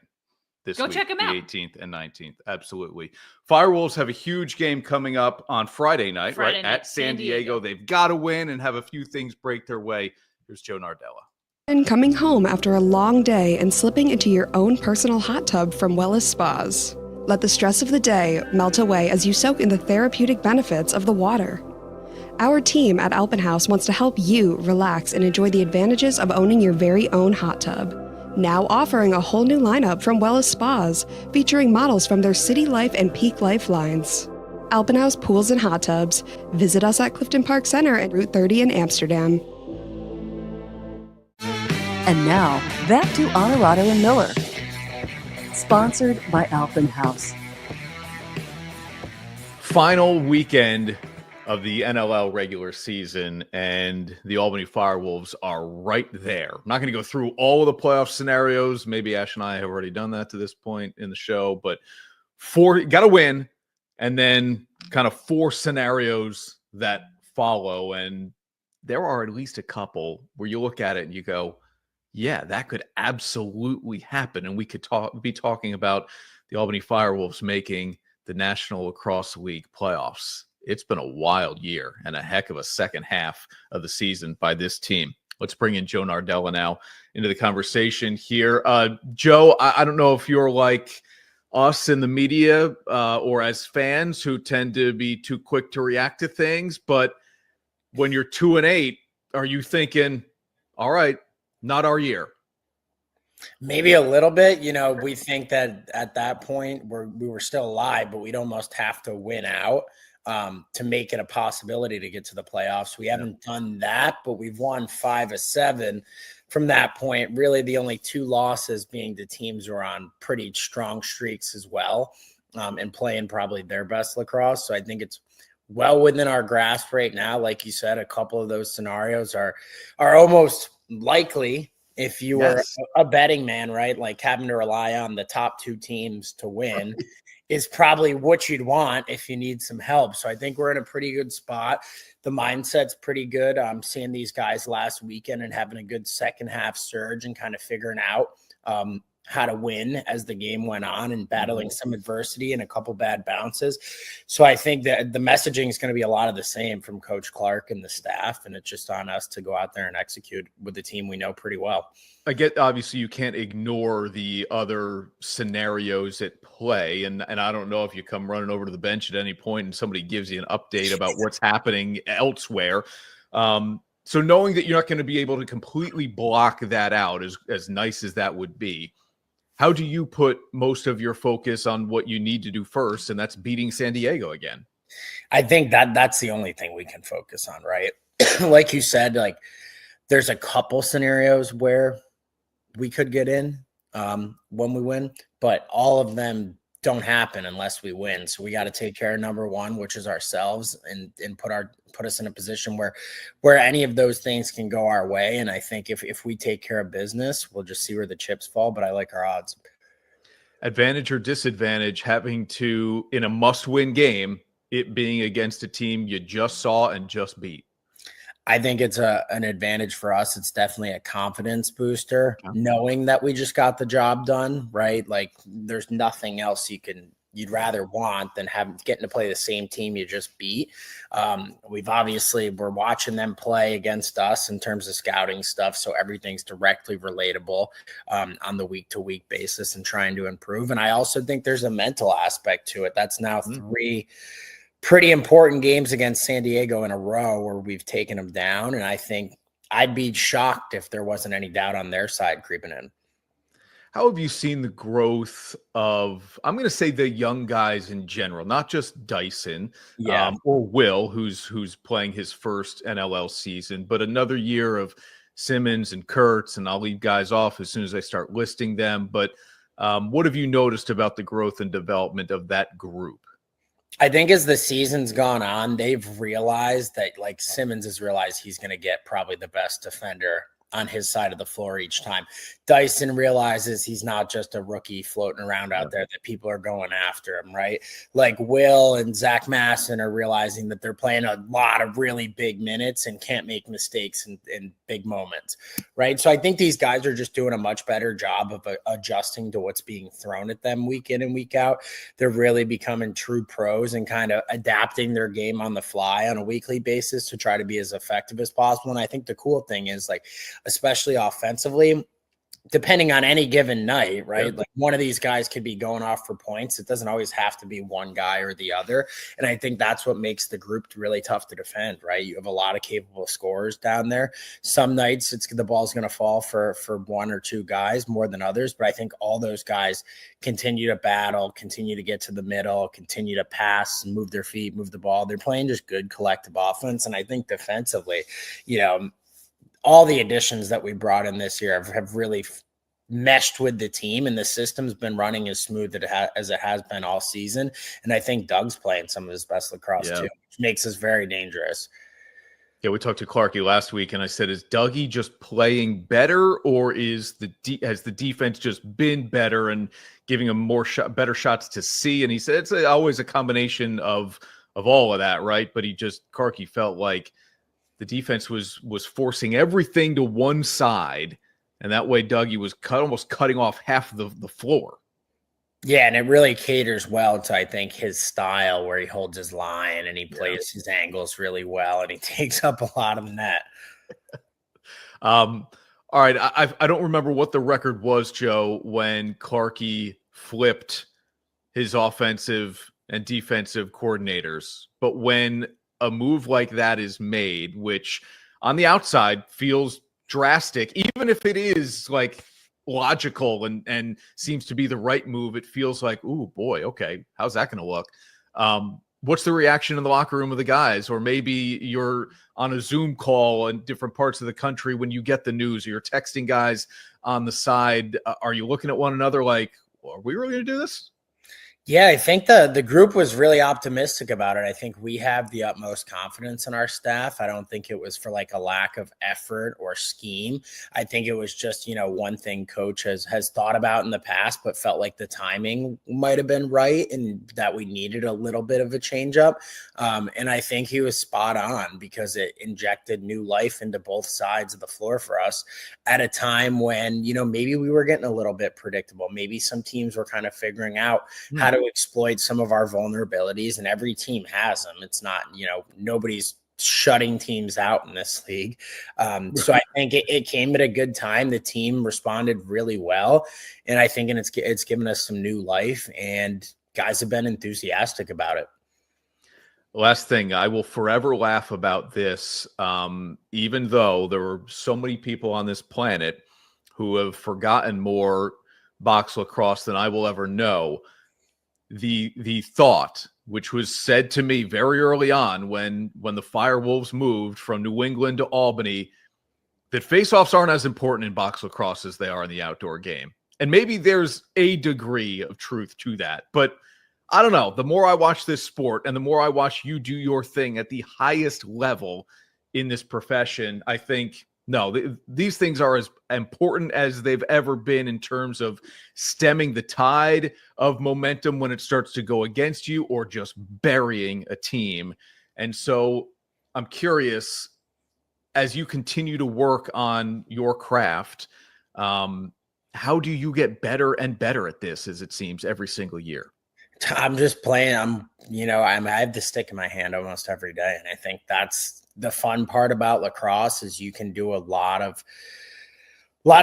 This week, check him out. The 18th and 19th. Absolutely. Firewolves have a huge game coming up on Friday night, right? At San Diego. They've got to win and have a few things break their way. Here's Joe Nardella. And coming home after a long day and slipping into your own personal hot tub from Wellness Spas. Let the stress of the day melt away as you soak in the therapeutic benefits of the water. Our team at Alpenhaus wants to help you relax and enjoy the advantages of owning your very own hot tub. Now offering a whole new lineup from Wellness Spas, featuring models from their City Life and Peak Life lines. Alpenhaus Pools and Hot Tubs. Visit us at Clifton Park Center and Route 30 in Amsterdam. And now, back to Onorato and Miller. Sponsored by Alpenhaus. Final weekend of the NLL regular season, and the Albany Firewolves are right there. I'm not going to go through all of the playoff scenarios. Maybe Ash and I have already done that to this point in the show, but got to win, and then kind of 4 scenarios that follow, and there are at least a couple where you look at it and you go, yeah, that could absolutely happen, and we could be talking about the Albany Firewolves making the National Lacrosse League playoffs. It's been a wild year and a heck of a second half of the season by this team. Let's bring in Joe Nardella now into the conversation here. Joe, I don't know if you're like us in the media or as fans who tend to be too quick to react to things, but when you're 2-8, are you thinking, all right, not our year? Maybe a little bit. We think that at that point we were still alive, but we'd almost have to win out to make it a possibility to get to the playoffs. We haven't done that, but we've won 5 of 7 from that point. Really, the only 2 losses being the teams who are on pretty strong streaks as well, and playing probably their best lacrosse. So I think it's well within our grasp right now. Like you said, a couple of those scenarios are almost likely. If you were a betting man, right? Like having to rely on the top 2 teams to win is probably what you'd want if you need some help. So I think we're in a pretty good spot. The mindset's pretty good. I'm seeing these guys last weekend and having a good second half surge and kind of figuring out how to win as the game went on and battling some adversity and a couple bad bounces. So I think that the messaging is going to be a lot of the same from Coach Clark and the staff, and it's just on us to go out there and execute with the team we know pretty well. I get, obviously you can't ignore the other scenarios at play, and I don't know if you come running over to the bench at any point and somebody gives you an update about what's happening elsewhere. So knowing that you're not going to be able to completely block that out, as nice as that would be, how do you put most of your focus on what you need to do first, and that's beating San Diego again? I think that's the only thing we can focus on, right? Like you said, like there's a couple scenarios where we could get in when we win, but all of them don't happen unless we win. So we got to take care of number one, which is ourselves, and put us in a position where any of those things can go our way. And I think if we take care of business, we'll just see where the chips fall. But I like our odds. Advantage or disadvantage having to, in a must-win game, it being against a team you just saw and just beat? I think it's an advantage for us. It's definitely a confidence booster, knowing that we just got the job done, right? Like there's nothing else you'd rather want than getting to play the same team you just beat. We're watching them play against us in terms of scouting stuff. So everything's directly relatable on the week-to-week basis and trying to improve. And I also think there's a mental aspect to it. That's now 3 pretty important games against San Diego in a row where we've taken them down. And I think I'd be shocked if there wasn't any doubt on their side creeping in. How have you seen the growth of, I'm going to say, the young guys in general, not just Dyson or Will, who's playing his first NLL season, but another year of Simmons and Kurtz, and I'll leave guys off as soon as I start listing them. But what have you noticed about the growth and development of that group? I think as the season's gone on, they've realized that, like, Simmons has realized he's going to get probably the best defender on his side of the floor each time. Dyson realizes he's not just a rookie floating around out there, that people are going after him, right? Like Will and Zach Masson are realizing that they're playing a lot of really big minutes and can't make mistakes in big moments, right? So I think these guys are just doing a much better job of adjusting to what's being thrown at them week in and week out. They're really becoming true pros and kind of adapting their game on the fly on a weekly basis to try to be as effective as possible. And I think the cool thing is, like, especially offensively, depending on any given night, right? Like one of these guys could be going off for points. It doesn't always have to be one guy or the other. And I think that's what makes the group really tough to defend, right? You have a lot of capable scorers down there. Some nights the ball's going to fall for one or two guys more than others. But I think all those guys continue to battle, continue to get to the middle, continue to pass, move their feet, move the ball. They're playing just good collective offense. And I think defensively, all the additions that we brought in this year have really meshed with the team, and the system's been running as smooth as it has been all season. And I think Doug's playing some of his best lacrosse too, which makes us very dangerous. Yeah, we talked to Clarkie last week, and I said, is Dougie just playing better, or has the defense just been better and giving him better shots to see? And he said it's always a combination of all of that, right? But Clarkie felt like the defense was forcing everything to one side, and that way Dougie was almost cutting off half the floor. Yeah, and it really caters well to, I think, his style, where he holds his line and he plays his angles really well, and he takes up a lot of the net. All right, I don't remember what the record was, Joe, when Clarkie flipped his offensive and defensive coordinators, but when a move like that is made, which on the outside feels drastic, even if it is like logical and seems to be the right move, it feels like, ooh, boy, okay, how's that going to look? What's the reaction in the locker room of the guys? Or maybe you're on a Zoom call in different parts of the country when you get the news, or you're texting guys on the side. Are you looking at one another like, well, are we really going to do this? Yeah, I think the group was really optimistic about it. I think we have the utmost confidence in our staff. I don't think it was for like a lack of effort or scheme. I think it was just, one thing coach has thought about in the past, but felt like the timing might have been right and that we needed a little bit of a change up. And I think he was spot on, because it injected new life into both sides of the floor for us at a time when, maybe we were getting a little bit predictable. Maybe some teams were kind of figuring out how to exploit some of our vulnerabilities, and every team has them. It's not, nobody's shutting teams out in this league. So I think it came at a good time. The team responded really well, and I think it's given us some new life, and guys have been enthusiastic about it. Last thing, I will forever laugh about this, even though there were so many people on this planet who have forgotten more box lacrosse than I will ever know. The thought which was said to me very early on when the Firewolves moved from New England to Albany, that faceoffs aren't as important in box lacrosse as they are in the outdoor game. And maybe there's a degree of truth to that. But I don't know. The more I watch this sport and the more I watch you do your thing at the highest level in this profession, I think, no, these things are as important as they've ever been in terms of stemming the tide of momentum when it starts to go against you or just burying a team. And so I'm curious, as you continue to work on your craft, how do you get better and better at this, as it seems, every single year? I'm just playing. I have the stick in my hand almost every day. And I think that's the fun part about lacrosse is you can do a lot of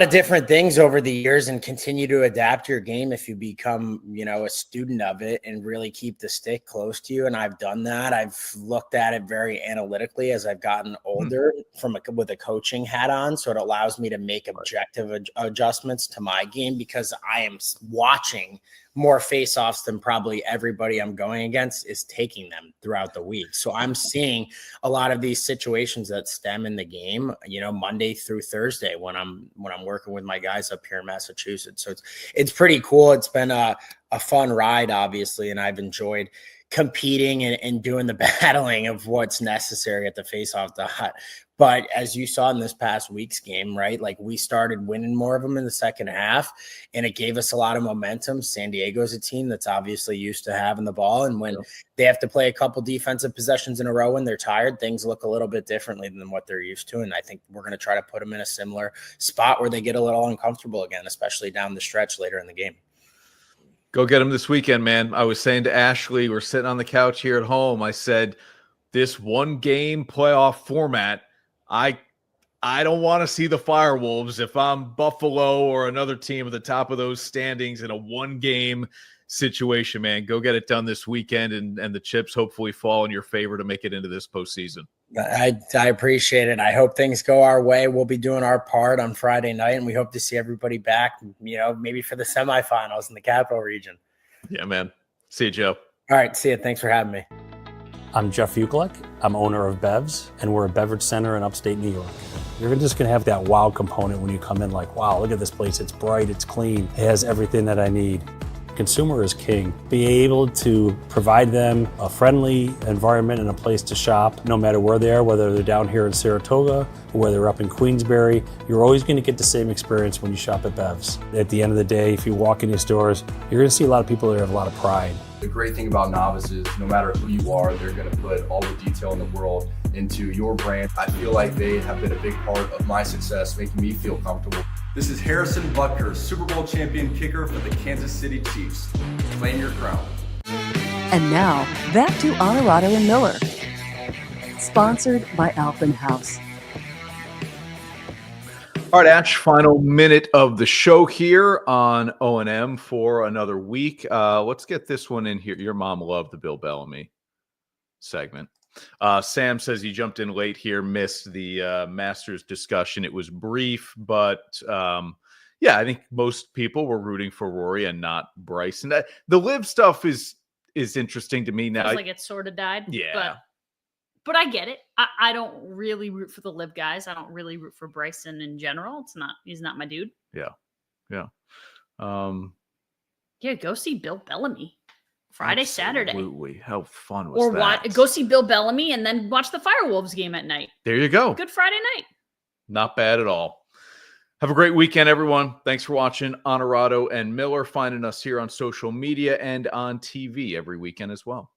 different things over the years and continue to adapt your game if you become, a student of it and really keep the stick close to you. And I've done that. I've looked at it very analytically as I've gotten older with a coaching hat on. So it allows me to make objective adjustments to my game because I am watching more face-offs than probably everybody I'm going against is taking them throughout the week. So I'm seeing a lot of these situations that stem in the game, Monday through Thursday when I'm working with my guys up here in Massachusetts. So it's pretty cool. It's been a fun ride, obviously, and I've enjoyed competing and doing the battling of what's necessary at the face-off dot. But as you saw in this past week's game, right, like we started winning more of them in the second half, and it gave us a lot of momentum. San Diego's a team that's obviously used to having the ball, and when they have to play a couple defensive possessions in a row when they're tired, things look a little bit differently than what they're used to. And I think we're going to try to put them in a similar spot where they get a little uncomfortable again, especially down the stretch later in the game. Go get them this weekend, man. I was saying to Ashley, we're sitting on the couch here at home. I said, this one game playoff format, I don't want to see the Firewolves if I'm Buffalo or another team at the top of those standings in a one-game situation, man. Go get it done this weekend, and the chips hopefully fall in your favor to make it into this postseason. I appreciate it. I hope things go our way. We'll be doing our part on Friday night, and we hope to see everybody back, maybe for the semifinals in the Capital Region. Yeah, man. See you, Joe. All right. See you. Thanks for having me. I'm Jeff Ukelek. I'm owner of Bevs, and we're a beverage center in upstate New York. You're just going to have that wow component when you come in, like, wow, look at this place. It's bright, it's clean, it has everything that I need. Consumer is king. Be able to provide them a friendly environment and a place to shop, no matter where they are, whether they're down here in Saratoga or whether they're up in Queensbury. You're always going to get the same experience when you shop at Bevs. At the end of the day, if you walk in these stores, you're going to see a lot of people that have a lot of pride. The great thing about Novices, no matter who you are, they're going to put all the detail in the world into your brand. I feel like they have been a big part of my success, making me feel comfortable. This is Harrison Butker, Super Bowl champion kicker for the Kansas City Chiefs. Claim your crown. And now, back to Onorato and Miller. Sponsored by Alphen House. All right, Ash, final minute of the show here on O&M for another week. Let's get this one in here. Your mom loved the Bill Bellamy segment. Sam says he jumped in late here, missed the Masters discussion. It was brief, but I think most people were rooting for Rory and not Bryson. The live stuff is interesting to me now. Feels like it sort of died. Yeah. But I get it. I don't really root for the live guys. I don't really root for Bryson in general. He's not my dude. Yeah. Go see Bill Bellamy Friday, Saturday. Absolutely. How fun was that? Go see Bill Bellamy and then watch the Firewolves game at night. There you go. Good Friday night. Not bad at all. Have a great weekend, everyone. Thanks for watching Onorato and Miller, finding us here on social media and on TV every weekend as well.